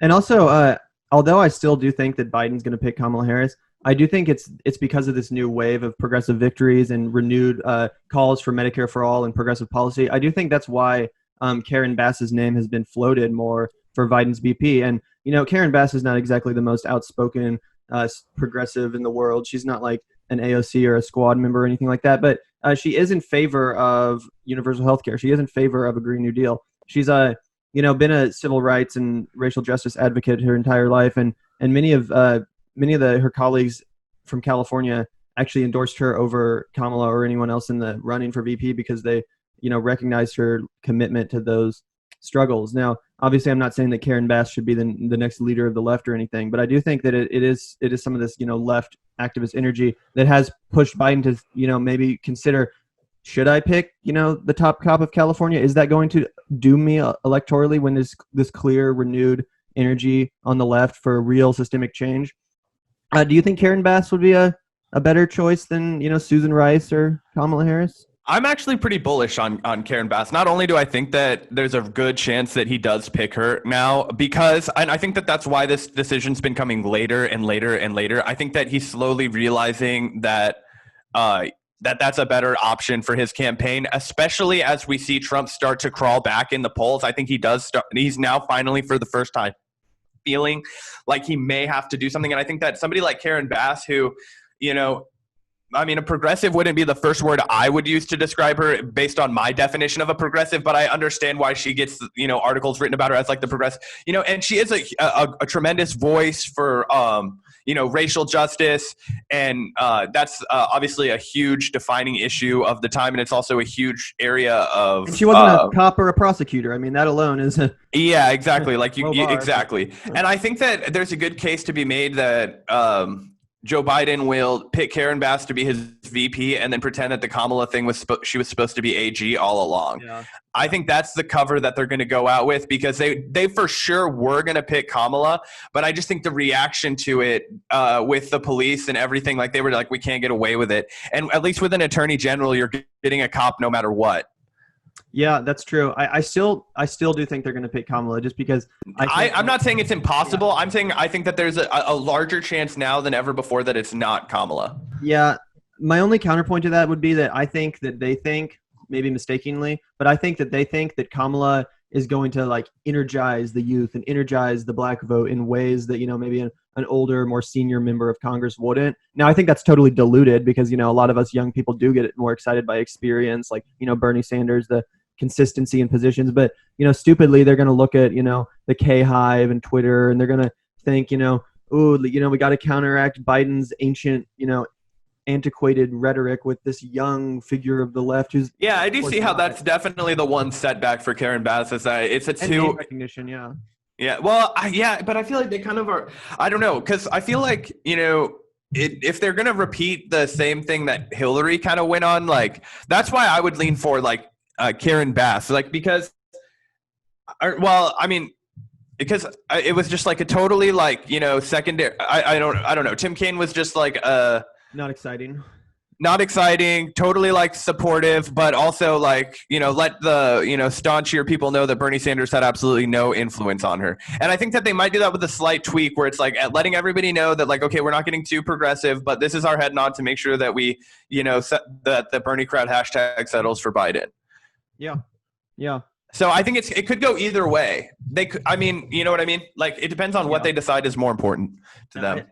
And also, although I still do think that Biden's going to pick Kamala Harris, I do think it's because of this new wave of progressive victories and renewed calls for Medicare for all and progressive policy. I do think that's why Karen Bass's name has been floated more for Biden's VP. And Karen Bass is not exactly the most outspoken progressive in the world. She's not like an AOC or a squad member or anything like that. But she is in favor of universal health care. She is in favor of a Green New Deal. She's been a civil rights and racial justice advocate her entire life, and many of her colleagues from California actually endorsed her over Kamala or anyone else in the running for VP because they recognized her commitment to those struggles. Now, obviously, I'm not saying that Karen Bass should be the next leader of the left or anything, but I do think that it is some of this left activist energy that has pushed Biden to maybe consider, should I pick the top cop of California? Is that going to doom me electorally when there's this clear renewed energy on the left for real systemic change? Do you think Karen Bass would be a better choice than Susan Rice or Kamala Harris? I'm actually pretty bullish on Karen Bass. Not only do I think that there's a good chance that he does pick her now, and I think that that's why this decision's been coming later and later and later. I think that he's slowly realizing that that's a better option for his campaign, especially as we see Trump start to crawl back in the polls. I think he does start. He's now finally, for the first time, feeling like he may have to do something. And I think that somebody like Karen Bass, who, a progressive wouldn't be the first word I would use to describe her based on my definition of a progressive, but I understand why she gets, articles written about her as like the progressive, and she is a tremendous voice for, racial justice. And that's obviously a huge defining issue of the time. And it's also a huge area of. And she wasn't a cop or a prosecutor. I mean, that alone is a. Yeah, exactly. Exactly. And I think that there's a good case to be made that, Joe Biden will pick Karen Bass to be his VP and then pretend that the Kamala thing she was supposed to be AG all along. Yeah. I think that's the cover that they're going to go out with, because they for sure were going to pick Kamala, but I just think the reaction to it with the police and everything, like they were like, we can't get away with it. And at least with an attorney general, you're getting a cop no matter what. Yeah, that's true. I still do think they're going to pick Kamala, just because I'm not saying it's impossible. Yeah. I'm saying I think that there's a larger chance now than ever before that it's not Kamala. Yeah. My only counterpoint to that would be that I think that they think, maybe mistakenly, but I think that they think that Kamala is going to like energize the youth and energize the black vote in ways that, maybe an older, more senior member of Congress wouldn't. Now, I think that's totally diluted because, a lot of us young people do get more excited by experience, like, Bernie Sanders, the consistency in positions. But, stupidly, they're going to look at, the K-Hive and Twitter, and they're going to think, we got to counteract Biden's ancient, antiquated rhetoric with this young figure of the left who's. Yeah, I do see how that's definitely the one setback for Karen Bass, is that it's a two recognition. Yeah. Yeah. Well, but I feel like they kind of are. I don't know, because I feel like if they're gonna repeat the same thing that Hillary kind of went on, like that's why I would lean for like Karen Bass, like because it was just like a totally like secondary. I don't know. Tim Kaine was just like Not exciting, totally like supportive, but also like, let the, staunchier people know that Bernie Sanders had absolutely no influence on her. And I think that they might do that with a slight tweak where it's like letting everybody know that like, okay, we're not getting too progressive, but this is our head nod to make sure that we, that the Bernie crowd hashtag settles for Biden. Yeah. Yeah. So I think it could go either way. You know what I mean? Like it depends on what they decide is more important to them.